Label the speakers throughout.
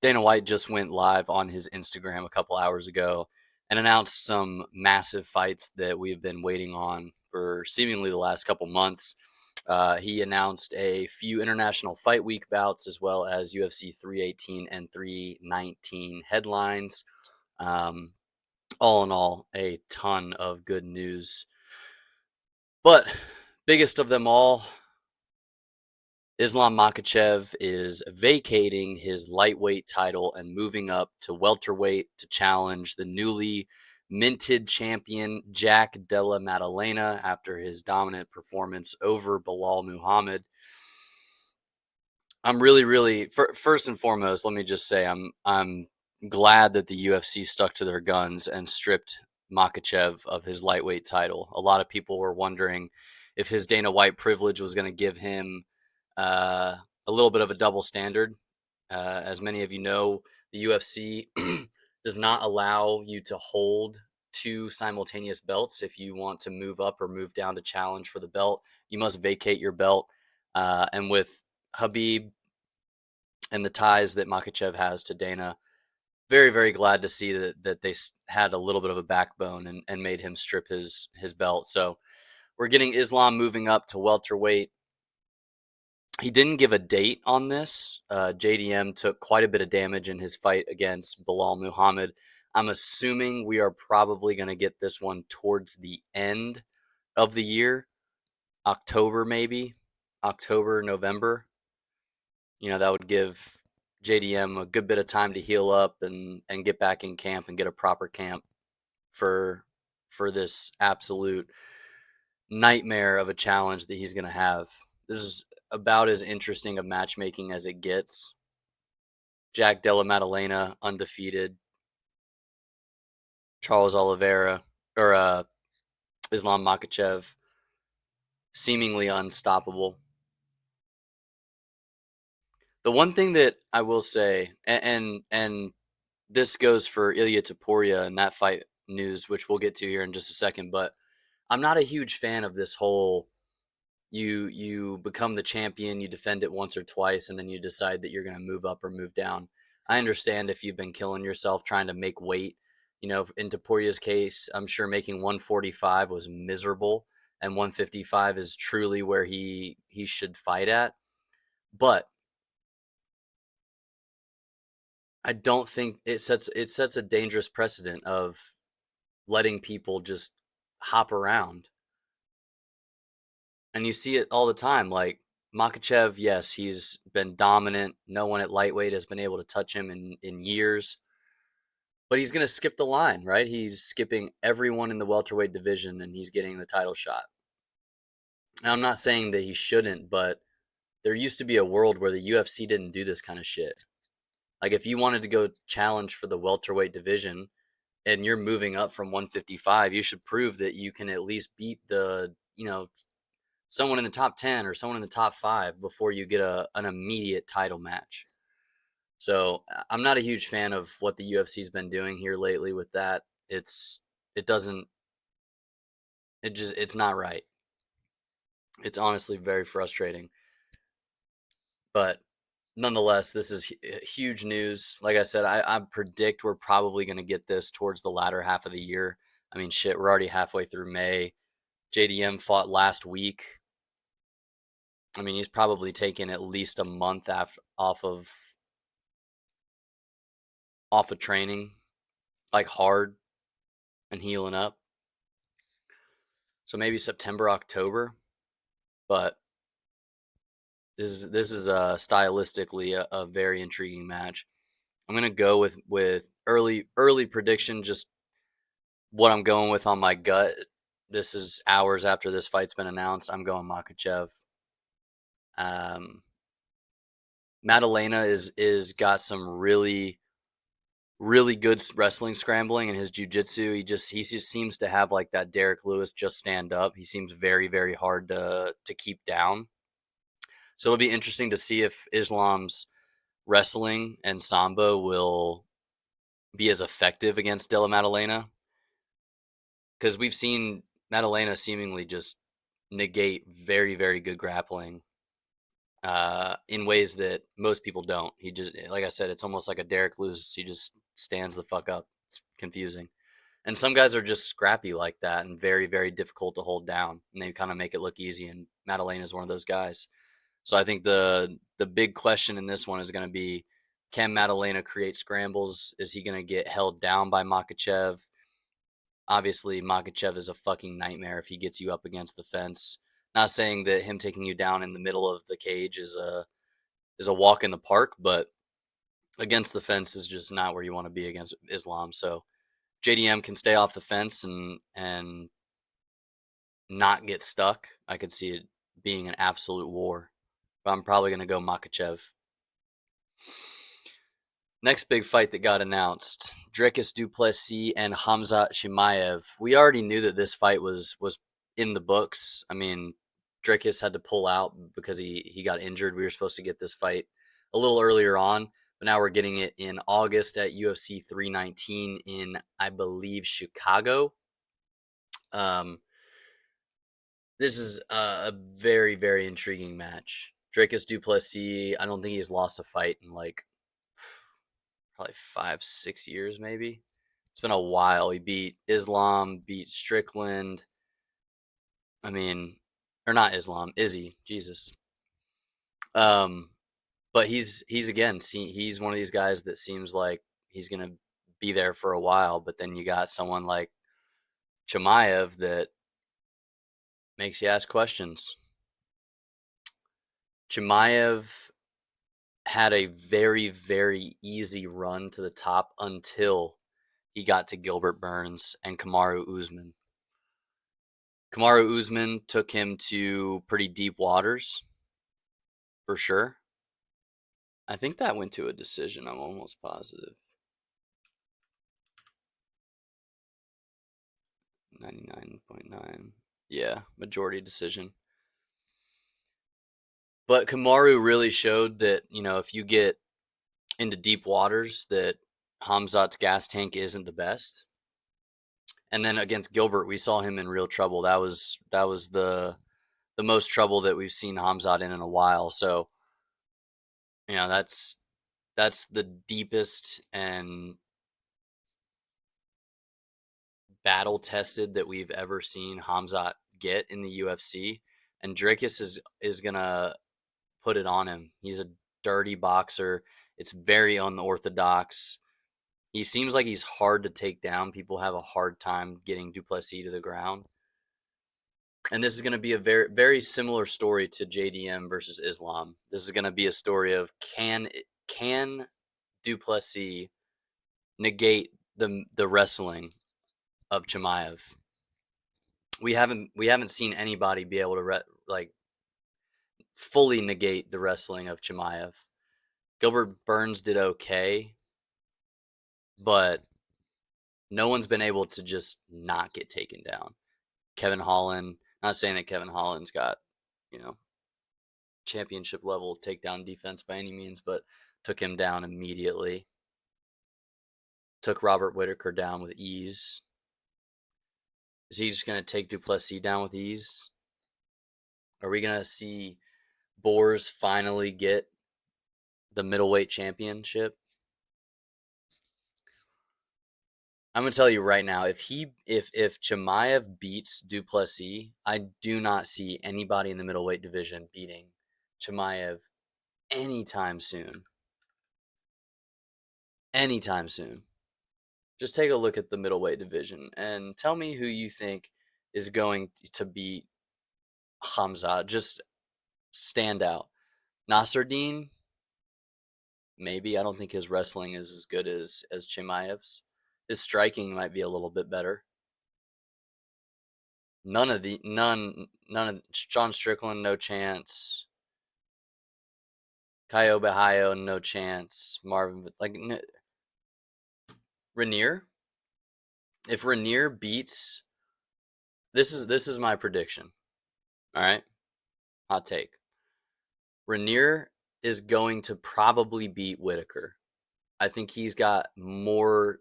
Speaker 1: Dana White just went live on his Instagram a couple hours ago and announced some massive fights that we've been waiting on for seemingly the last couple months. He announced a few International Fight Week bouts as well as UFC 318 and 319 headlines. Um, all in all, a ton of good news. But biggest of them all, Islam Makhachev is vacating his lightweight title and moving up to welterweight to challenge the newly minted champion Jack Della Maddalena after his dominant performance over Bilal Muhammad. I'm really first and foremost, let me just say I'm glad that the UFC stuck to their guns and stripped Makhachev of his lightweight title. A lot of people were wondering if his Dana White privilege was going to give him a little bit of a double standard. As many of you know, the UFC does not allow you to hold two simultaneous belts. If you want to move up or move down to challenge for the belt, you must vacate your belt. And with Habib and the ties that Makhachev has to Dana, very glad to see that they had a little bit of a backbone and made him strip his belt. So we're getting Islam moving up to welterweight. He didn't give a date on this. JDM took quite a bit of damage in his fight against Bilal Muhammad. I'm assuming we are probably going to get this one towards the end of the year, October maybe, October, November. That would give JDM a good bit of time to heal up and get back in camp and get a proper camp for this absolute nightmare of a challenge that he's going to have. This is about as interesting of matchmaking as it gets. Jack Della Maddalena undefeated, Charles Oliveira or Islam Makhachev seemingly unstoppable. The one thing that I will say, and this goes for Ilya Topuria and that fight news, which we'll get to here in just a second, but I'm not a huge fan of this whole you become the champion, you defend it once or twice, and then you decide that you're going to move up or move down. I understand if you've been killing yourself trying to make weight. In Topuria's case, I'm sure making 145 was miserable, and 155 is truly where he should fight at. But I don't think it sets a dangerous precedent of letting people just hop around. And you see it all the time. Like Makachev, yes, he's been dominant. No one at lightweight has been able to touch him in years. But he's going to skip the line, right? He's skipping everyone in the welterweight division and he's getting the title shot. Now, I'm not saying that he shouldn't, but there used to be a world where the UFC didn't do this kind of shit. Like if you wanted to go challenge for the welterweight division and you're moving up from 155, you should prove that you can at least beat someone in the top 10 or someone in the top 5 before you get an immediate title match. So I'm not a huge fan of what the UFC's been doing here lately with that. It doesn't it's not right. It's honestly very frustrating. But nonetheless, this is huge news. Like I said, I predict we're probably going to get this towards the latter half of the year. I mean, shit, we're already halfway through May. JDM fought last week. I mean, he's probably taken at least a month off of training, like hard and healing up. So maybe September, October. But this is stylistically a very intriguing match. I'm gonna go with early prediction, just what I'm going with on my gut. This is hours after this fight's been announced. I'm going Makhachev. Um, Maddalena is got some really good wrestling scrambling and his jiu-jitsu. He just seems to have like that Derek Lewis just stand up. He seems very hard to keep down. So it'll be interesting to see if Islam's wrestling and sambo will be as effective against Della Maddalena, because we've seen Maddalena seemingly just negate very good grappling in ways that most people don't. He just, like I said, it's almost like a Derek Lewis. He just stands the fuck up. It's confusing. And some guys are just scrappy like that and very, very difficult to hold down. And they kind of make it look easy. And Maddalena is one of those guys. So I think the big question in this one is going to be, can Maddalena create scrambles? Is he going to get held down by Makhachev? Obviously, Makhachev is a fucking nightmare if he gets you up against the fence. Not saying that him taking you down in the middle of the cage is a walk in the park, but against the fence is just not where you want to be against Islam. So JDM can stay off the fence and not get stuck. I could see it being an absolute war. But I'm probably going to go Makhachev. Next big fight that got announced, Dricus du Plessis and Khamzat Chimaev. We already knew that this fight was in the books. I mean, Dricus had to pull out because he got injured. We were supposed to get this fight a little earlier on, but now we're getting it in August at UFC 319 in, I believe, Chicago. This is a very, very intriguing match. Dricus du Plessis, I don't think he's lost a fight in like probably 5, 6 years, maybe. It's been a while. He beat Islam, beat Strickland. I mean, or not Islam, Izzy. Jesus. Um, but he's again, he's one of these guys that seems like he's gonna be there for a while. But then you got someone like Chimaev that makes you ask questions. Chimaev had a very, very easy run to the top until he got to Gilbert Burns and Kamaru Usman. Kamaru Usman took him to pretty deep waters, for sure. I think that went to a decision. I'm almost positive. 99.9. Yeah, majority decision. But Kamaru really showed that, if you get into deep waters, that Khamzat's gas tank isn't the best. And then against Gilbert, we saw him in real trouble. That was the most trouble that we've seen Khamzat in a while. So, that's the deepest and battle tested that we've ever seen Khamzat get in the UFC. And Dricus is gonna put it on him. He's a dirty boxer. It's very unorthodox. He seems like he's hard to take down. People have a hard time getting du Plessis to the ground. And this is going to be a very, very similar story to JDM versus Islam. This is going to be a story of can du Plessis negate the wrestling of Chimaev? We haven't seen anybody be able to fully negate the wrestling of Chimaev. Gilbert Burns did okay, but no one's been able to just not get taken down. Kevin Holland, not saying that Kevin Holland's got, championship level takedown defense by any means, but took him down immediately. Took Robert Whittaker down with ease. Is he just going to take du Plessis down with ease? Are we going to see Boers finally get the middleweight championship? I'm gonna tell you right now, if Chimaev beats du Plessis, I do not see anybody in the middleweight division beating Chimaev anytime soon. Anytime soon. Just take a look at the middleweight division and tell me who you think is going to beat Khamzat. Just stand out. Nasruddin, maybe. I don't think his wrestling is as good as Chimaev's. His striking might be a little bit better. None of John Strickland, no chance. Caio Bahayo, no chance. Marvin, Renier. If Renier beats, this is my prediction. All right, hot take. Renier is going to probably beat Whittaker. I think he's got more.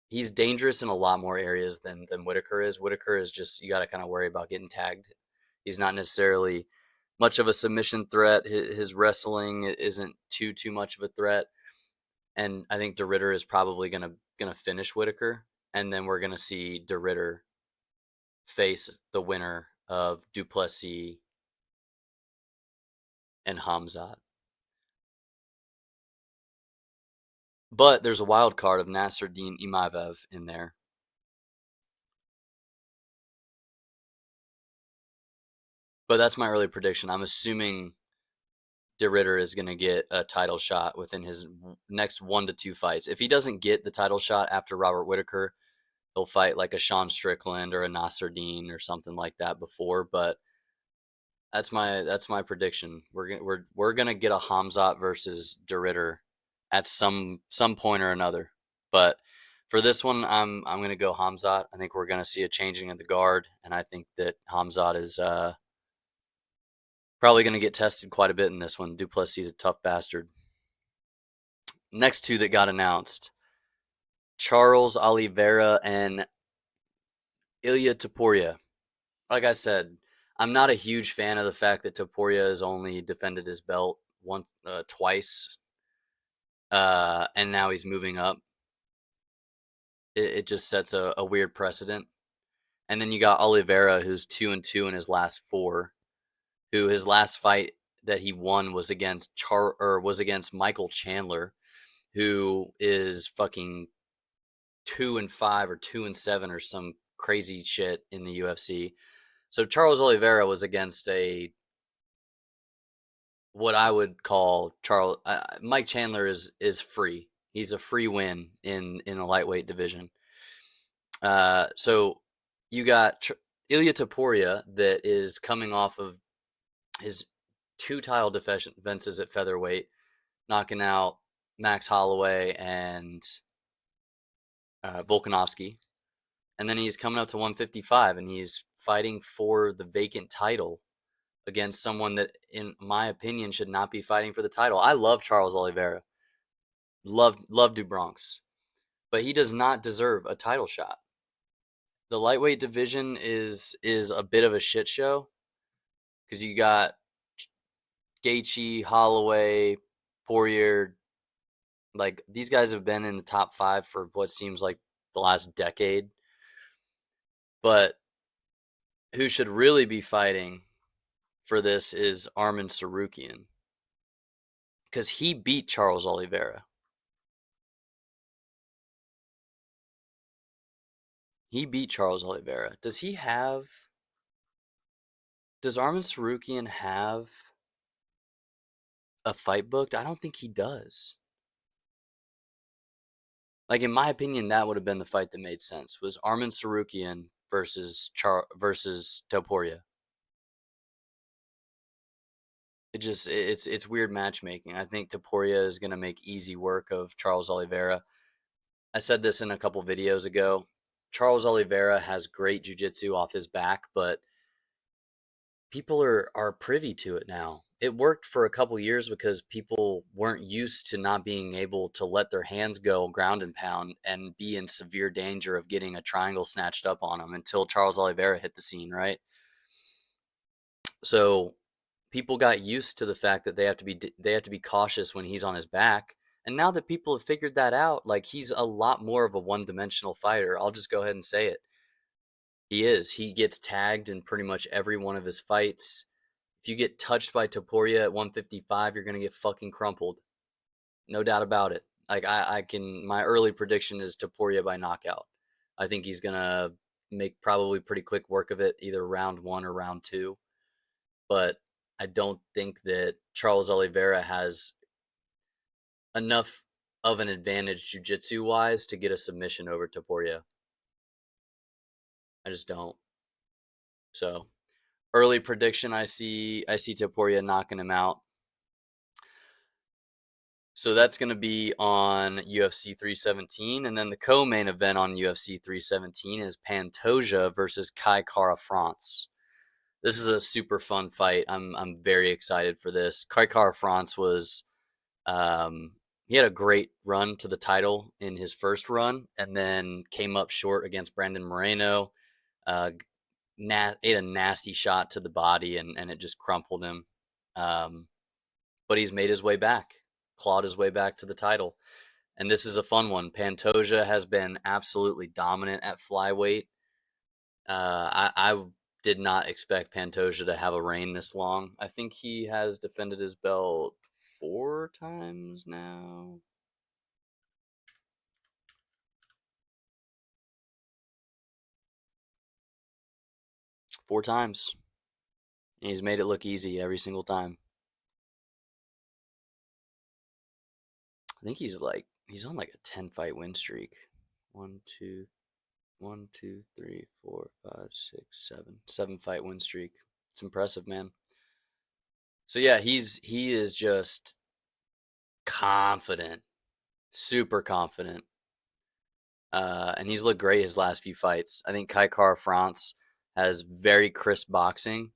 Speaker 1: He's dangerous in a lot more areas than Whittaker is. Whittaker is just, you got to kind of worry about getting tagged. He's not necessarily much of a submission threat. His wrestling isn't too much of a threat, and I think DeRitter is probably gonna finish Whitaker, and then we're gonna see DeRitter face the winner of Duplessis and Hamzat. But there's a wild card of Nasruddin Chimaev in there. But that's my early prediction. I'm assuming DeRitter is going to get a title shot within his next 1 to 2 fights. If he doesn't get the title shot after Robert Whitaker, he'll fight like a Sean Strickland or a Nasruddin or something like that before. But that's my prediction. We're gonna get a Hamzat versus DeRitter at some point or another. But for this one, I'm gonna go Hamzat. I think we're gonna see a changing of the guard, and I think that Hamzat is probably gonna get tested quite a bit in this one. Duplessis is a tough bastard. Next 2 that got announced: Charles Oliveira and Ilya Topuria. Like I said, I'm not a huge fan of the fact that Topuria has only defended his belt twice, and now he's moving up. It just sets a weird precedent. And then you got Oliveira, who's 2-2 in his last 4, who his last fight that he won was against Michael Chandler, who is fucking 2-5 or 2-7 or some crazy shit in the UFC. So Charles Oliveira was against what I would call Mike Chandler is free. He's a free win in the lightweight division. So you got Ilya Topuria that is coming off of his 2 title defenses at featherweight, knocking out Max Holloway and Volkanovski. And then he's coming up to 155, and he's fighting for the vacant title against someone that, in my opinion, should not be fighting for the title. I love Charles Oliveira. Love Du Bronx. But he does not deserve a title shot. The lightweight division is a bit of a shit show because you got Gaethje, Holloway, Poirier. Like, these guys have been in the top 5 for what seems like the last decade. But who should really be fighting for this is Arman Tsarukyan, because he beat Charles Oliveira. He beat Charles Oliveira. Does Arman Tsarukyan have a fight booked? I don't think he does. Like, in my opinion, that would have been the fight that made sense, was Arman Tsarukyan versus Topuria. It's weird matchmaking. I think Topuria is going to make easy work of Charles Oliveira. I said this in a couple videos ago. Charles Oliveira has great jiu-jitsu off his back, but people are privy to it now. It worked for a couple years because people weren't used to not being able to let their hands go ground and pound and be in severe danger of getting a triangle snatched up on them until Charles Oliveira hit the scene, right? So people got used to the fact that they have to be cautious when he's on his back. And now that people have figured that out, like, he's a lot more of a one-dimensional fighter. I'll just go ahead and say it. He is. He gets tagged in pretty much every one of his fights. If you get touched by Topuria at 155, you're going to get fucking crumpled. No doubt about it. Like, my early prediction is Topuria by knockout. I think he's going to make probably pretty quick work of it, either round 1 or round 2. But I don't think that Charles Oliveira has enough of an advantage jiu-jitsu wise to get a submission over Topuria. I just don't. So, early prediction, I see Topuria knocking him out. So that's going to be on UFC 317, and then the co-main event on UFC 317 is Pantoja versus Kai Kara France. This is a super fun fight. I'm very excited for this. Kai Kara France was he had a great run to the title in his first run, and then came up short against Brandon Moreno. Ate a nasty shot to the body, and it just crumpled him. But he's made his way back, clawed his way back to the title. And this is a fun one. Pantoja has been absolutely dominant at flyweight. I did not expect Pantoja to have a reign this long. I think he has defended his belt 4 times now. 4 times. And he's made it look easy every single time. I think he's on like a 10 fight win streak. 7 fight win streak. It's impressive, man. So yeah, he is just confident, super confident. And he's looked great his last few fights. I think Kai France has very crisp boxing.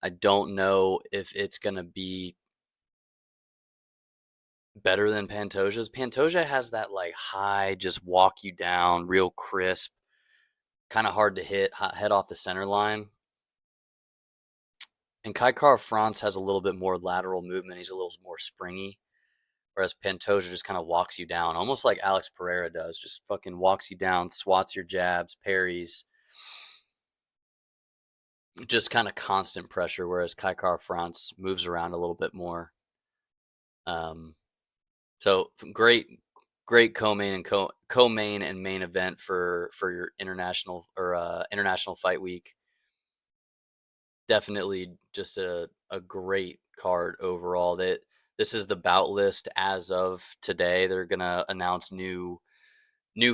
Speaker 1: I don't know if it's going to be better than Pantoja's. Pantoja has that like high, just walk you down, real crisp, kind of hard to hit, head off the center line. And Kai France has a little bit more lateral movement. He's a little more springy. Whereas Pantoja just kind of walks you down, almost like Alex Pereira does. Just fucking walks you down, swats your jabs, parries. Just kind of constant pressure, whereas Kai France moves around a little bit more. So great co-main and co-main and main event for your international fight week. Definitely just a great card overall. This is the bout list as of today. They're gonna announce new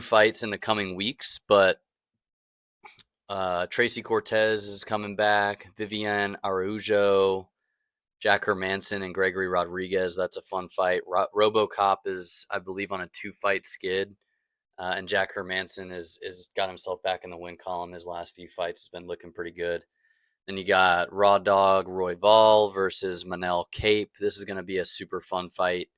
Speaker 1: fights in the coming weeks, but Tracy Cortez is coming back. Viviane Araujo, Jack Hermanson, and Gregory Rodriguez. That's a fun fight. RoboCop is, I believe, on a 2-fight skid. And Jack Hermanson is got himself back in the win column. His last few fights has been looking pretty good. Then you got Raw Dog Royval versus Manel Cape. This is going to be a super fun fight.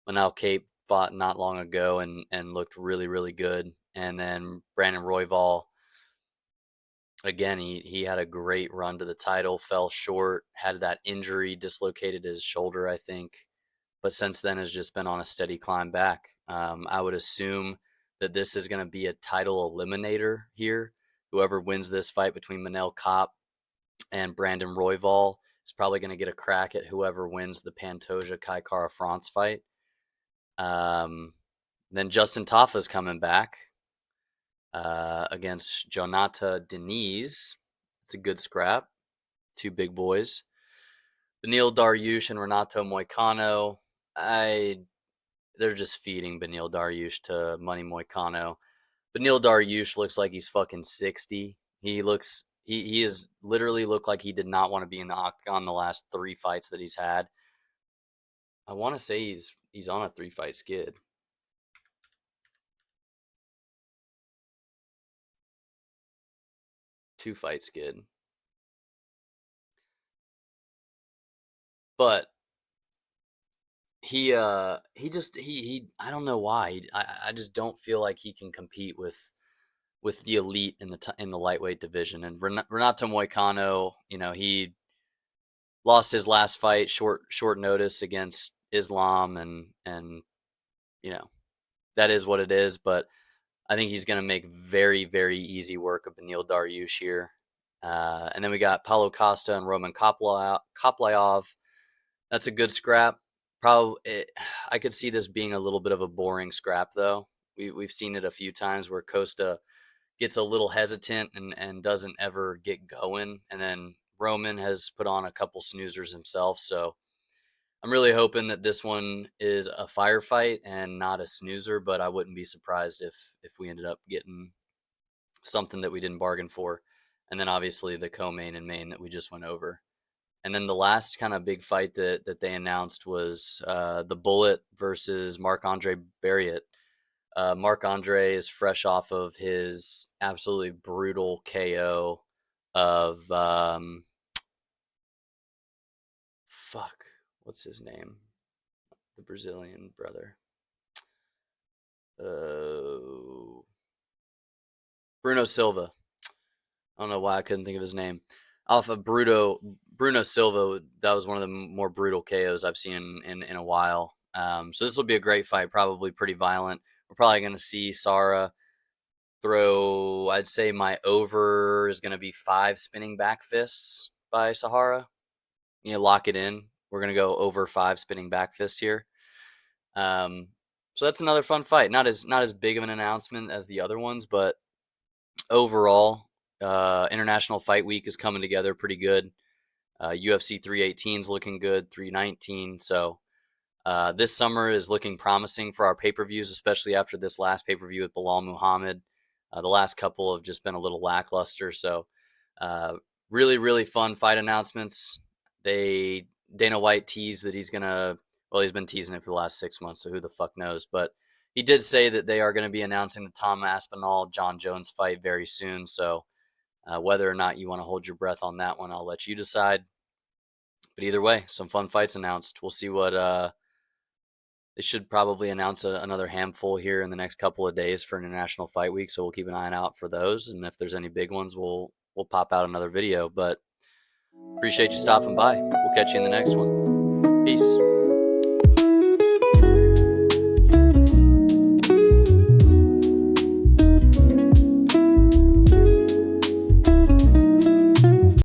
Speaker 1: Manel Cape fought not long ago and looked really, really good. And then Brandon Royval, again, he had a great run to the title, fell short, had that injury, dislocated his shoulder, I think. But since then has just been on a steady climb back. I would assume that this is going to be a title eliminator here. Whoever wins this fight between Manel Kape and Brandon Royval is probably going to get a crack at whoever wins the Pantoja Kai Kara France fight. Then Justin Tafa's coming back against Jonata Diniz. It's a good scrap. 2 big boys. Beneil Dariush and Renato Moicano. They're just feeding Beneil Dariush to Money Moicano. Beneil Dariush looks like he's fucking 60. He is literally looked like he did not want to be in the octagon the last 3 fights that he's had. I want to say he's on a 3-fight skid. Two-fight skid. But he I don't know why. I just don't feel like he can compete with the elite in the lightweight division. And Renato Moicano, he lost his last fight short notice against Islam, and that is what it is. But I think he's going to make very, very easy work of Beneil Dariush here. And then we got Paulo Costa and Roman Koplayov. That's a good scrap. I could see this being a little bit of a boring scrap, though. We've seen it a few times where Costa gets a little hesitant and doesn't ever get going. And then Roman has put on a couple snoozers himself. So I'm really hoping that this one is a firefight and not a snoozer, but I wouldn't be surprised if we ended up getting something that we didn't bargain for. And then obviously the co-main and main that we just went over. And then the last kind of big fight that they announced was the Bullet versus Marc-Andre Barriet. Marc-Andre is fresh off of his absolutely brutal KO of what's his name? The Brazilian brother. Bruno Silva. I don't know why I couldn't think of his name. Off of Bruno Bruno Silva, that was one of the more brutal KOs I've seen in a while. So this will be a great fight, probably pretty violent. We're probably going to see Sara throw, I'd say my over is going to be 5 spinning back fists by Sahara. Lock it in. We're going to go over 5 spinning back fists here. So that's another fun fight. Not as big of an announcement as the other ones, but overall, International Fight Week is coming together pretty good. UFC 318 is looking good, 319. So this summer is looking promising for our pay-per-views, especially after this last pay-per-view with Bilal Muhammad. The last couple have just been a little lackluster. So really, really fun fight announcements. Dana White teased that he's been teasing it for the last 6 months, so who the fuck knows. But he did say that they are going to be announcing the Tom Aspinall-John Jones fight very soon. So whether or not you want to hold your breath on that one, I'll let you decide. But either way, some fun fights announced. We'll see what they should probably announce another handful here in the next couple of days for International Fight Week, so we'll keep an eye out for those. And if there's any big ones, we'll pop out another video. But appreciate you stopping by. We'll catch you in the next one. Peace.